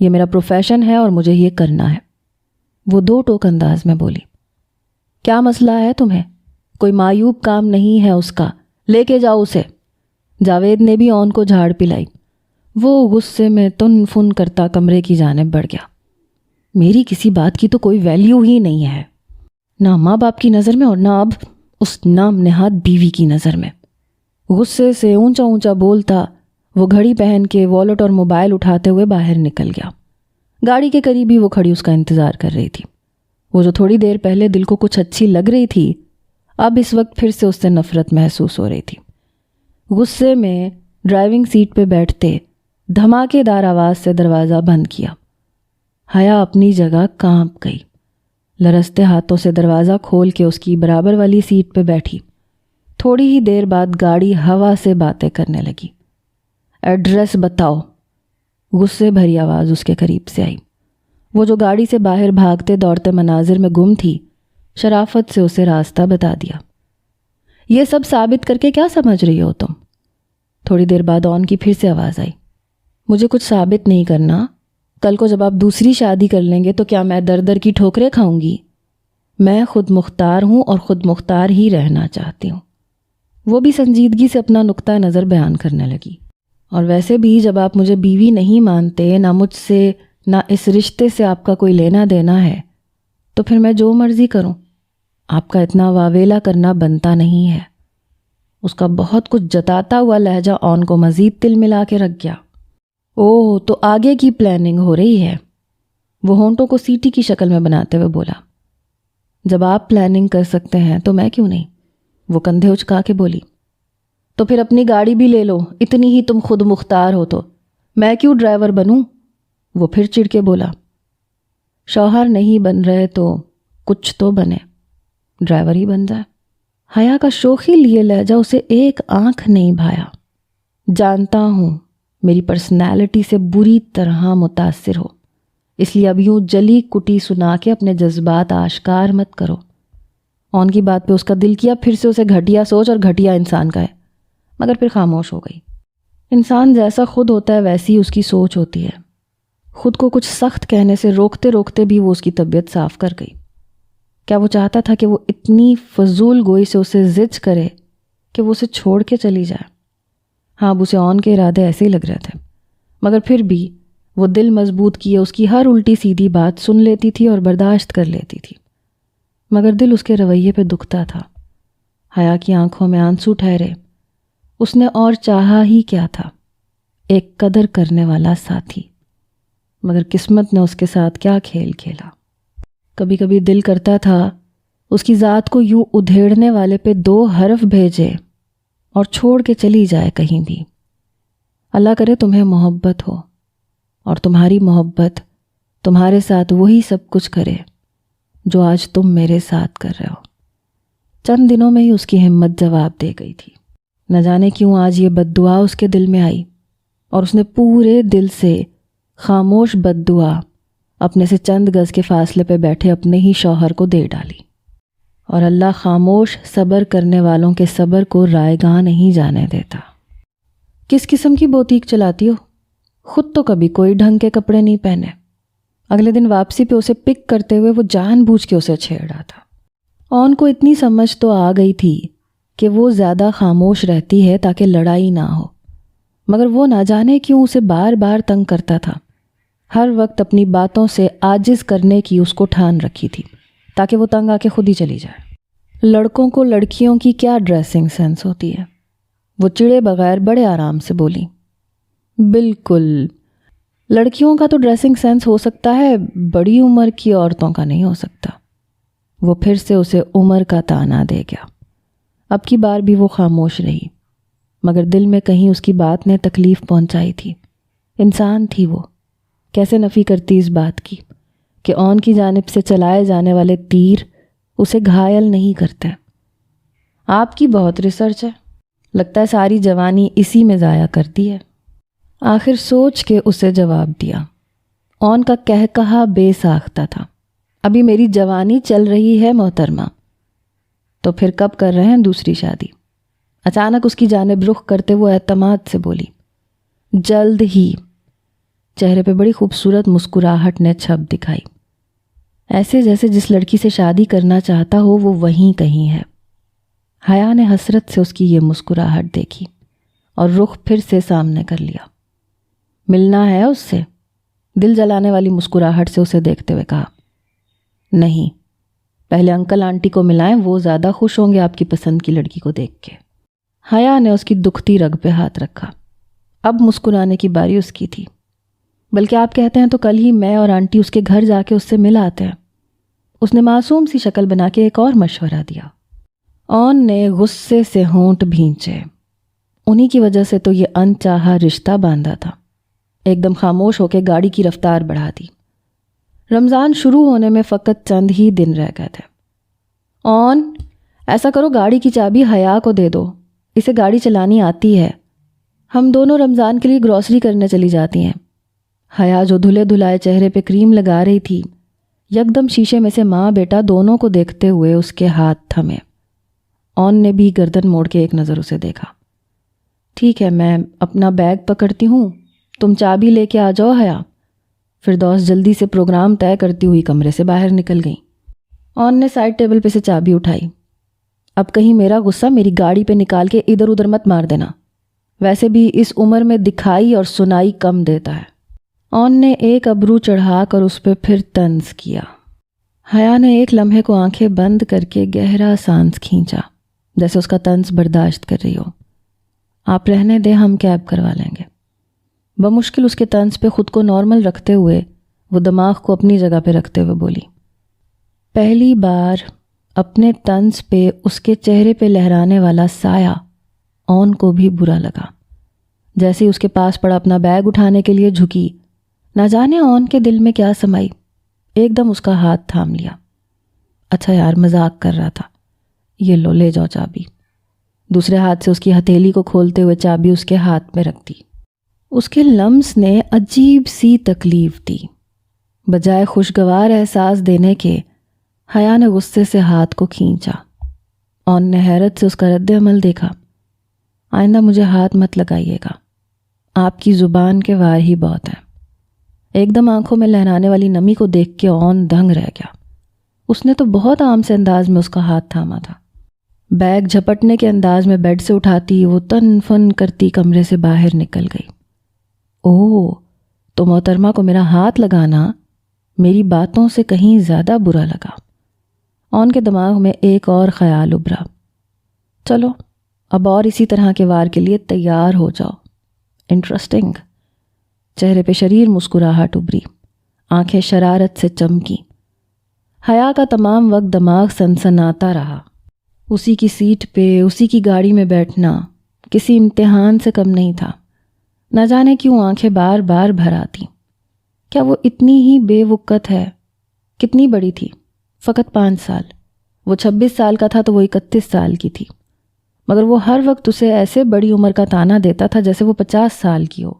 یہ میرا پروفیشن ہے اور مجھے یہ کرنا ہے۔ وہ 2 ٹوک انداز میں بولی۔ کیا مسئلہ ہے تمہیں؟ کوئی معیوب کام نہیں ہے اس کا، لے کے جاؤ اسے۔ جاوید نے بھی اون کو جھاڑ پلائی۔ وہ غصے میں تن فن کرتا کمرے کی جانب بڑھ گیا۔ میری کسی بات کی تو کوئی ویلیو ہی نہیں ہے، نہ ماں باپ کی نظر میں اور نہ اب اس نام نہاد بیوی کی نظر میں۔ غصے سے اونچا اونچا بولتا وہ گھڑی پہن کے والٹ اور موبائل اٹھاتے ہوئے باہر نکل گیا۔ گاڑی کے قریب ہی وہ کھڑی اس کا انتظار کر رہی تھی۔ وہ جو تھوڑی دیر پہلے دل کو کچھ اچھی لگ رہی تھی، اب اس وقت پھر سے اس سے نفرت محسوس ہو رہی تھی۔ غصے میں ڈرائیونگ سیٹ پہ بیٹھتے دھماکے دار آواز سے دروازہ بند کیا۔ حیا اپنی جگہ کانپ گئی، لرزتے ہاتھوں سے دروازہ کھول کے اس کی برابر والی سیٹ پہ بیٹھی۔ تھوڑی ہی دیر بعد گاڑی ہوا سے باتیں کرنے لگی۔ ایڈریس بتاؤ، غصے بھری آواز اس کے قریب سے آئی۔ وہ جو گاڑی سے باہر بھاگتے دوڑتے مناظر میں گم تھی، شرافت سے اسے راستہ بتا دیا۔ یہ سب ثابت کر کے کیا سمجھ رہی ہو تم؟ تھوڑی دیر بعد اون کی پھر سے آواز آئی۔ مجھے کچھ ثابت نہیں کرنا، کل کو جب آپ دوسری شادی کر لیں گے تو کیا میں در در کی ٹھوکریں کھاؤں گی؟ میں خود مختار ہوں اور خود مختار ہی رہنا چاہتی ہوں۔ وہ بھی سنجیدگی سے اپنا نقطہ نظر بیان کرنے لگی۔ اور ویسے بھی جب آپ مجھے بیوی نہیں مانتے، نہ مجھ سے نہ اس رشتے سے آپ کا کوئی لینا دینا ہے، تو پھر میں جو مرضی کروں۔ آپ کا اتنا واویلا کرنا بنتا نہیں ہے۔ اس کا بہت کچھ جتاتا ہوا لہجہ اون کو مزید تل ملا کے رکھ گیا۔ اوہ، تو آگے کی پلاننگ ہو رہی ہے؟ وہ ہونٹوں کو سیٹی کی شکل میں بناتے ہوئے بولا۔ جب آپ پلاننگ کر سکتے ہیں تو میں کیوں نہیں؟ وہ کندھے اچکا کے بولی۔ تو پھر اپنی گاڑی بھی لے لو، اتنی ہی تم خود مختار ہو تو میں کیوں ڈرائیور بنوں؟ وہ پھر چڑ کے بولا۔ شوہر نہیں بن رہے تو کچھ تو بنے، ڈرائیور ہی بن جائے۔ حیا کا شوخی لیے لہجہ اسے ایک آنکھ نہیں بھایا۔ جانتا ہوں میری پرسنالٹی سے بری طرح متاثر ہو، اس لیے اب یوں جلی کٹی سنا کے اپنے جذبات آشکار مت کرو۔ اون کی بات پہ اس کا دل کیا پھر سے اسے گھٹیا سوچ اور گھٹیا انسان کا ہے، مگر پھر خاموش ہو گئی۔ انسان جیسا خود ہوتا ہے ویسی اس کی سوچ ہوتی ہے۔ خود کو کچھ سخت کہنے سے روکتے روکتے بھی وہ اس کی طبیعت صاف کر گئی۔ کیا وہ چاہتا تھا کہ وہ اتنی فضول گوئی سے اسے زج کرے کہ وہ اسے چھوڑ کے چلی جائے؟ ہاں، اب اسے اون کے ارادے ایسے ہی لگ رہے تھے، مگر پھر بھی وہ دل مضبوط کیے اس کی ہر الٹی سیدھی بات سن لیتی تھی اور برداشت کر لیتی تھی، مگر دل اس کے رویے پہ دکھتا تھا۔ حیا کی آنکھوں میں آنسو ٹھہرے۔ اس نے اور چاہا ہی کیا تھا؟ ایک قدر کرنے والا ساتھی، مگر قسمت نے اس کے ساتھ کیا کھیل کھیلا۔ کبھی کبھی دل کرتا تھا اس کی ذات کو یوں ادھیڑنے والے پہ 2 حرف بھیجے اور چھوڑ کے چلی جائے کہیں بھی۔ اللہ کرے تمہیں محبت ہو اور تمہاری محبت تمہارے ساتھ وہی سب کچھ کرے جو آج تم میرے ساتھ کر رہے ہو۔ چند دنوں میں ہی اس کی ہمت جواب دے گئی تھی۔ نہ جانے کیوں آج یہ بد دعا اس کے دل میں آئی، اور اس نے پورے دل سے خاموش بد دعا اپنے سے چند گز کے فاصلے پہ بیٹھے اپنے ہی شوہر کو دے ڈالی۔ اور اللہ خاموش صبر کرنے والوں کے صبر کو رائیگاں نہیں جانے دیتا۔ کس قسم کی بوتیک چلاتی ہو؟ خود تو کبھی کوئی ڈھنگ کے کپڑے نہیں پہنے۔ اگلے دن واپسی پہ اسے پک کرتے ہوئے وہ جان بوجھ کے اسے چھیڑا تھا۔ اون کو اتنی سمجھ تو آ گئی تھی کہ وہ زیادہ خاموش رہتی ہے تاکہ لڑائی نہ ہو، مگر وہ نہ جانے کیوں اسے بار بار تنگ کرتا تھا۔ ہر وقت اپنی باتوں سے عاجز کرنے کی اس کو ٹھان رکھی تھی تاکہ وہ تنگ آ کے خود ہی چلی جائے۔ لڑکوں کو لڑکیوں کی کیا ڈریسنگ سینس ہوتی ہے؟ وہ چڑے بغیر بڑے آرام سے بولی۔ بالکل، لڑکیوں کا تو ڈریسنگ سینس ہو سکتا ہے، بڑی عمر کی عورتوں کا نہیں ہو سکتا۔ وہ پھر سے اسے عمر کا طعنہ دے گیا۔ اب کی بار بھی وہ خاموش رہی، مگر دل میں کہیں اس کی بات نے تکلیف پہنچائی تھی۔ انسان تھی وہ، کیسے نفی کرتی اس بات کی کہ اون کی جانب سے چلائے جانے والے تیر اسے گھائل نہیں کرتے۔ آپ کی بہت ریسرچ ہے، لگتا ہے ساری جوانی اسی میں ضائع کرتی ہے۔ آخر سوچ کے اسے جواب دیا۔ اون کا کہا بے ساختہ تھا۔ ابھی میری جوانی چل رہی ہے محترمہ۔ تو پھر کب کر رہے ہیں دوسری شادی؟ اچانک اس کی جانب رخ کرتے وہ اعتماد سے بولی۔ جلد ہی۔ چہرے پہ بڑی خوبصورت مسکراہٹ نے چھپ دکھائی، ایسے جیسے جس لڑکی سے شادی کرنا چاہتا ہو وہ وہیں کہیں ہے۔ حیا نے حسرت سے اس کی یہ مسکراہٹ دیکھی اور رخ پھر سے سامنے کر لیا۔ ملنا ہے اس سے؟ دل جلانے والی مسکراہٹ سے اسے دیکھتے ہوئے کہا۔ نہیں، پہلے انکل آنٹی کو ملائیں، وہ زیادہ خوش ہوں گے آپ کی پسند کی لڑکی کو دیکھ کے۔ حیا نے اس کی دکھتی رگ پہ ہاتھ رکھا۔ اب مسکرانے کی باری اس کی تھی۔ بلکہ آپ کہتے ہیں تو کل ہی میں اور آنٹی اس کے گھر جا کے اس سے مل آتے ہیں۔ اس نے معصوم سی شکل بنا کے ایک اور مشورہ دیا۔ اون نے غصے سے ہونٹ بھینچے۔ انہی کی وجہ سے تو یہ انچاہا رشتہ باندھا تھا۔ ایک دم خاموش ہو کے گاڑی کی رفتار بڑھا دی۔ رمضان شروع ہونے میں فقط چند ہی دن رہ گئے تھے۔ اون، ایسا کرو گاڑی کی چابی حیا کو دے دو، اسے گاڑی چلانی آتی ہے۔ ہم دونوں رمضان کے لیے گروسری کرنے چلی جاتی ہیں۔ حیا جو دھلے دھلائے چہرے پہ کریم لگا رہی تھی، یکدم شیشے میں سے ماں بیٹا دونوں کو دیکھتے ہوئے اس کے ہاتھ تھمے۔ اون نے بھی گردن موڑ کے ایک نظر اسے دیکھا۔ ٹھیک ہے، میں اپنا بیگ پکڑتی ہوں، تم چابی لے کے آ جاؤ حیا۔ فردوس جلدی سے پروگرام طے کرتی ہوئی کمرے سے باہر نکل گئی۔ اون نے سائڈ ٹیبل پہ سے چابی اٹھائی۔ اب کہیں میرا غصہ میری گاڑی پہ نکال کے ادھر ادھر مت مار دینا، ویسے بھی اس عمر میں دکھائی اور سنائی کم دیتا ہے۔ اون نے ایک ابرو چڑھا کر اس پہ پھر طنز کیا۔ حیا نے ایک لمحے کو آنکھیں بند کر کے گہرا سانس کھینچا، جیسے اس کا طنز برداشت کر رہی ہو۔ آپ رہنے دیں، ہم کیب کروا لیں گے۔ بمشکل اس کے طنز پہ خود کو نارمل رکھتے ہوئے وہ دماغ کو اپنی جگہ پہ رکھتے ہوئے بولی۔ پہلی بار اپنے طنز پہ اس کے چہرے پہ لہرانے والا سایہ اون کو بھی برا لگا۔ جیسے اس کے پاس پڑا اپنا بیگ اٹھانے کے لیے جھکی، نہ جانے اون کے دل میں کیا سمائی، ایک دم اس کا ہاتھ تھام لیا۔ اچھا یار، مذاق کر رہا تھا، یہ لو لے جاؤ چابی۔ دوسرے ہاتھ سے اس کی ہتھیلی کو کھولتے ہوئے چابی اس کے ہاتھ میں رکھ دی۔ اس کے لمس نے عجیب سی تکلیف دی۔ بجائے خوشگوار احساس دینے کے، حیا نے غصے سے ہاتھ کو کھینچا۔ اون نے حیرت سے اس کا رد عمل دیکھا۔ آئندہ مجھے ہاتھ مت لگائیے گا، آپ کی زبان کے وار ہی بہت ہیں۔ ایک دم آنکھوں میں لہرانے والی نمی کو دیکھ کے اون دنگ رہ گیا۔ اس نے تو بہت عام سے انداز میں اس کا ہاتھ تھاما تھا۔ بیگ جھپٹنے کے انداز میں بیڈ سے اٹھاتی وہ تن فن کرتی کمرے سے باہر نکل گئی۔ اوہ، تو محترمہ کو میرا ہاتھ لگانا میری باتوں سے کہیں زیادہ برا لگا۔ اون کے دماغ میں ایک اور خیال ابھرا، چلو اب اور اسی طرح کے وار کے لیے تیار ہو جاؤ۔ انٹرسٹنگ۔ چہرے پہ شریر مسکراہٹ ابھری، آنکھیں شرارت سے چمکی۔ حیا کا تمام وقت دماغ سنسناتا رہا۔ اسی کی سیٹ پہ، اسی کی گاڑی میں بیٹھنا کسی امتحان سے کم نہیں تھا۔ نہ جانے کیوں آنکھیں بار بار بھر آتی۔ کیا وہ اتنی ہی بے وقت ہے؟ کتنی بڑی تھی؟ فقط 5 سال۔ وہ 26 سال کا تھا تو وہ 31 سال کی تھی، مگر وہ ہر وقت اسے ایسے بڑی عمر کا طعنہ دیتا تھا جیسے وہ 50 سال کی ہو۔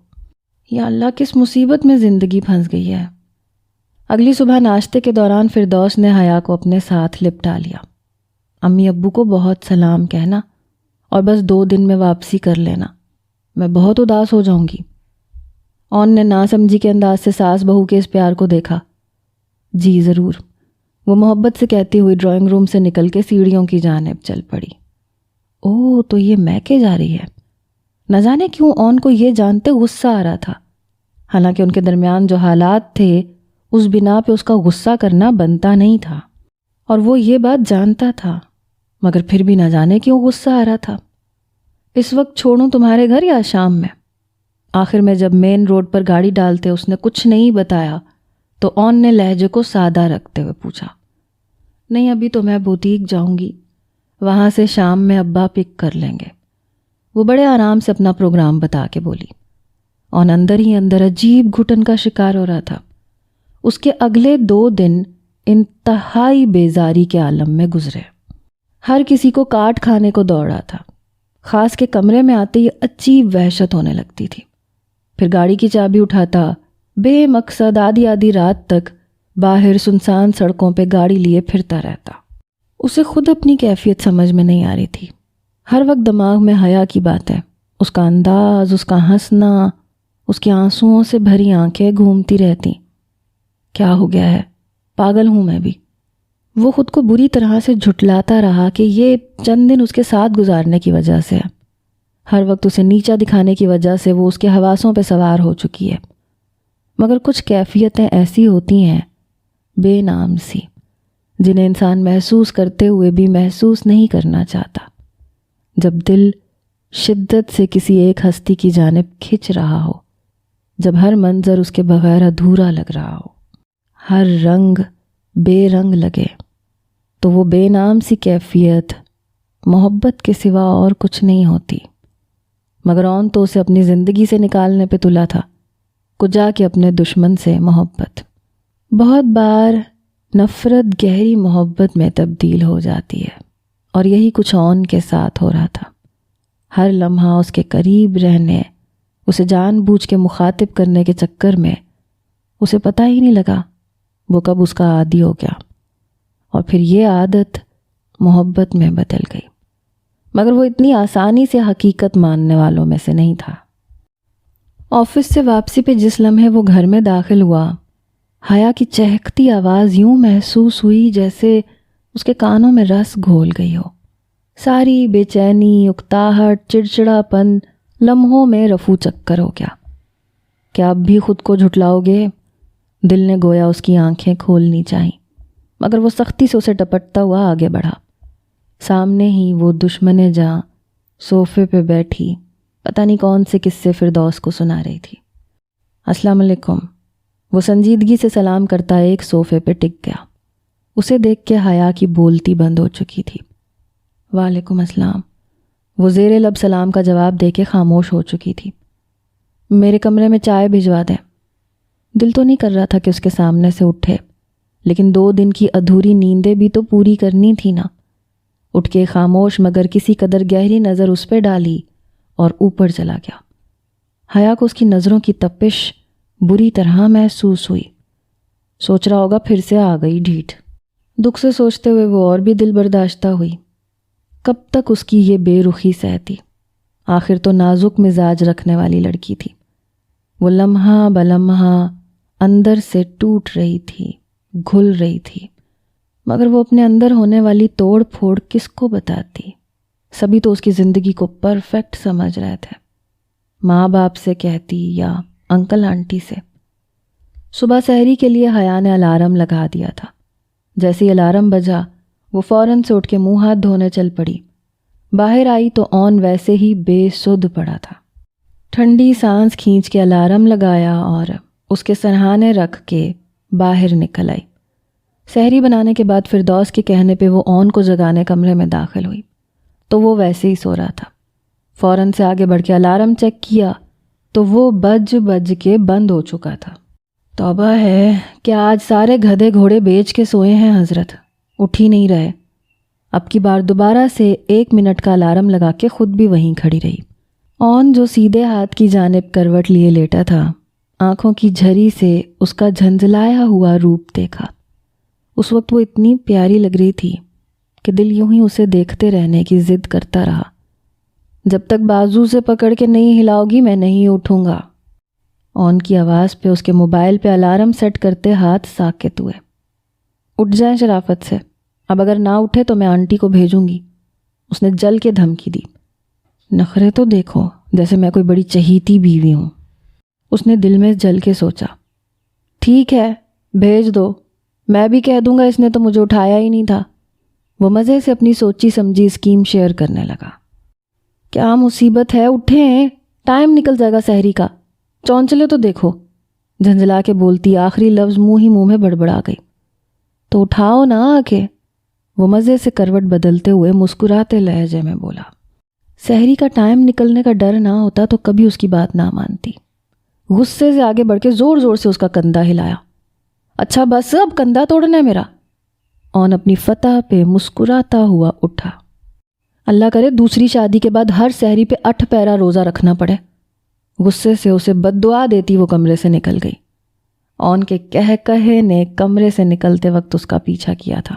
یا اللہ، کس مصیبت میں زندگی پھنس گئی ہے۔ اگلی صبح ناشتے کے دوران فردوس نے حیا کو اپنے ساتھ لپٹا لیا۔ امی ابو کو بہت سلام کہنا اور بس 2 دن میں واپسی کر لینا، میں بہت اداس ہو جاؤں گی۔ اون نے ناسمجھی کے انداز سے ساس بہو کے اس پیار کو دیکھا۔ جی ضرور، وہ محبت سے کہتی ہوئی ڈرائنگ روم سے نکل کے سیڑھیوں کی جانب چل پڑی۔ اوہ، تو یہ میکے جا رہی ہے۔ نہ جانے کیوں اون کو یہ جانتے غصہ آ رہا تھا، حالانکہ ان کے درمیان جو حالات تھے اس بنا پہ اس کا غصہ کرنا بنتا نہیں تھا، اور وہ یہ بات جانتا تھا، مگر پھر بھی نہ جانے کیوں غصہ آ رہا تھا۔ اس وقت چھوڑوں تمہارے گھر یا شام میں؟ آخر میں جب مین روڈ پر گاڑی ڈالتے اس نے کچھ نہیں بتایا تو اون نے لہجے کو سادہ رکھتے ہوئے پوچھا۔ نہیں، ابھی تو میں بوتیک جاؤں گی، وہاں سے شام میں ابا پک کر لیں گے۔ وہ بڑے آرام سے اپنا پروگرام بتا کے بولی۔ اون اندر ہی اندر عجیب گھٹن کا شکار ہو رہا تھا۔ اس کے اگلے 2 دن انتہائی بیزاری کے عالم میں گزرے۔ ہر کسی کو کاٹ کھانے کو دوڑا تھا، خاص کے کمرے میں آتے ہی عجیب وحشت ہونے لگتی تھی۔ پھر گاڑی کی چابی اٹھاتا بے مقصد آدھی رات تک باہر سنسان سڑکوں پہ گاڑی لیے پھرتا رہتا۔ اسے خود اپنی کیفیت سمجھ میں نہیں آ رہی تھی۔ ہر وقت دماغ میں حیا کی بات ہے، اس کا انداز، اس کا ہنسنا، اس کی آنسوؤں سے بھری آنکھیں گھومتی رہتی۔ کیا ہو گیا ہے؟ پاگل ہوں میں بھی۔ وہ خود کو بری طرح سے جھٹلاتا رہا کہ یہ چند دن اس کے ساتھ گزارنے کی وجہ سے ہے۔ ہر وقت اسے نیچا دکھانے کی وجہ سے وہ اس کے حواسوں پہ سوار ہو چکی ہے۔ مگر کچھ کیفیتیں ایسی ہوتی ہیں بے نام سی، جنہیں انسان محسوس کرتے ہوئے بھی محسوس نہیں کرنا چاہتا۔ جب دل شدت سے کسی ایک ہستی کی جانب کھنچ رہا ہو، جب ہر منظر اس کے بغیر ادھورا لگ رہا ہو، ہر رنگ بے رنگ لگے، تو وہ بے نام سی کیفیت محبت کے سوا اور کچھ نہیں ہوتی۔ مگر اون تو اسے اپنی زندگی سے نکالنے پہ تلا تھا، کجا کے اپنے دشمن سے محبت۔ بہت بار نفرت گہری محبت میں تبدیل ہو جاتی ہے، اور یہی کچھ اون کے ساتھ ہو رہا تھا۔ ہر لمحہ اس کے قریب رہنے، اسے جان بوجھ کے مخاطب کرنے کے چکر میں اسے پتہ ہی نہیں لگا وہ کب اس کا عادی ہو گیا، اور پھر یہ عادت محبت میں بدل گئی۔ مگر وہ اتنی آسانی سے حقیقت ماننے والوں میں سے نہیں تھا۔ آفس سے واپسی پہ جس لمحے وہ گھر میں داخل ہوا، حیا کی چہکتی آواز یوں محسوس ہوئی جیسے اس کے کانوں میں رس گھول گئی ہو۔ ساری بے چینی، اکتاہٹ، چڑچڑاپن لمحوں میں رفو چکر ہو گیا۔ کیا اب بھی خود کو جھٹلاؤ گے؟ دل نے گویا اس کی آنکھیں کھولنی چاہییں۔ مگر وہ سختی سے اسے ڈپٹتا ہوا آگے بڑھا۔ سامنے ہی وہ دشمن جاں صوفے پہ بیٹھی پتہ نہیں کون سے قصے فردوس کو سنا رہی تھی۔ السلام علیکم، وہ سنجیدگی سے سلام کرتا ایک صوفے پہ ٹک گیا۔ اسے دیکھ کے حیا کی بولتی بند ہو چکی تھی۔ وعلیکم السلام، وہ زیر لب سلام کا جواب دے کے خاموش ہو چکی تھی۔ میرے کمرے میں چائے بھجوا دیں۔ دل تو نہیں کر رہا تھا کہ اس کے سامنے سے اٹھے، لیکن 2 دن کی ادھوری نیندیں بھی تو پوری کرنی تھی نا۔ اٹھ کے خاموش مگر کسی قدر گہری نظر اس پہ ڈالی اور اوپر چلا گیا۔ حیا کو اس کی نظروں کی تپش بری طرح محسوس ہوئی۔ سوچ رہا ہوگا پھر سے آ گئی ڈھیٹ۔ دکھ سے سوچتے ہوئے وہ اور بھی دل برداشتہ ہوئی۔ کب تک اس کی یہ بے رخی سہتی؟ آخر تو نازک مزاج رکھنے والی لڑکی تھی۔ وہ لمحہ بلمحہ اندر سے ٹوٹ رہی تھی، گھل رہی تھی، مگر وہ اپنے اندر ہونے والی توڑ پھوڑ کس کو بتاتی؟ سبھی تو اس کی زندگی کو پرفیکٹ سمجھ رہے تھے، ماں باپ سے کہتی یا انکل آنٹی سے۔ صبح سحری کے لیے حیا نے الارم لگا دیا تھا۔ جیسے الارم بجا وہ فوراً سے اٹھ کے منہ ہاتھ دھونے چل پڑی۔ باہر آئی تو اون ویسے ہی بے سدھ پڑا تھا۔ ٹھنڈی سانس کھینچ کے الارم لگایا اور اس کے سرہانے رکھ کے باہر نکل آئی۔ سحری بنانے کے بعد فردوس کے کہنے پہ وہ اون کو جگانے کمرے میں داخل ہوئی تو وہ ویسے ہی سو رہا تھا۔ فوراً سے آگے بڑھ کے الارم چیک کیا تو وہ بج کے بند ہو چکا تھا۔ توبہ ہے کہ آج سارے گدھے گھوڑے بیچ کے سوئے ہیں حضرت، اٹھ ہی نہیں رہے۔ اب کی بار دوبارہ سے 1 منٹ کا الارم لگا کے خود بھی وہیں کھڑی رہی۔ اون جو سیدھے ہاتھ کی جانب کروٹ لیے لیٹا تھا، آنکھوں کی جھری سے اس کا جھنجھلایا ہوا روپ دیکھا۔ اس وقت وہ اتنی پیاری لگ رہی تھی کہ دل یوں ہی اسے دیکھتے رہنے کی ضد کرتا رہا۔ جب تک بازو سے پکڑ کے نہیں ہلاؤ گی میں نہیں اٹھوں گا۔ اون کی آواز پہ اس کے موبائل پہ الارم سیٹ کرتے ہاتھ ساکت ہوئے۔ اٹھ جائیں شرافت سے، اب اگر نہ اٹھے تو میں آنٹی کو بھیجوں گی، اس نے جل کے دھمکی دی۔ نخرے تو دیکھو جیسے میں کوئی بڑی چہیتی بیوی ہوں، اس نے دل میں جل کے سوچا۔ ٹھیک ہے بھیج دو، میں بھی کہہ دوں گا اس نے تو مجھے اٹھایا ہی نہیں تھا۔ وہ مزے سے اپنی سوچی سمجھی اسکیم شیئر کرنے لگا۔ کیا مصیبت ہے، اٹھیں، ٹائم نکل جائے گا سحری کا، چونچلے تو دیکھو۔ جھنجھلا کے بولتی آخری لفظ منہ میں بڑبڑا گئی۔ تو اٹھاؤ نہ آ کے، وہ مزے سے کروٹ بدلتے ہوئے مسکراتے لہجے میں بولا۔ سحری کا ٹائم نکلنے کا ڈر نہ ہوتا تو کبھی اس کی بات نہ مانتی۔ غصے سے آگے بڑھ کے زور زور سے اس کا کندھا ہلایا۔ اچھا بس اب کندھا توڑنا ہے میرا۔ اون اپنی فتح پہ مسکراتا ہوا اٹھا۔ اللہ کرے دوسری شادی کے بعد ہر سحری پہ 8 پیرا روزہ رکھنا پڑے۔ غصے سے اسے بد دعا دیتی وہ کمرے سے نکل گئی۔ اون کے کہے نے کمرے سے نکلتے وقت اس کا پیچھا کیا تھا۔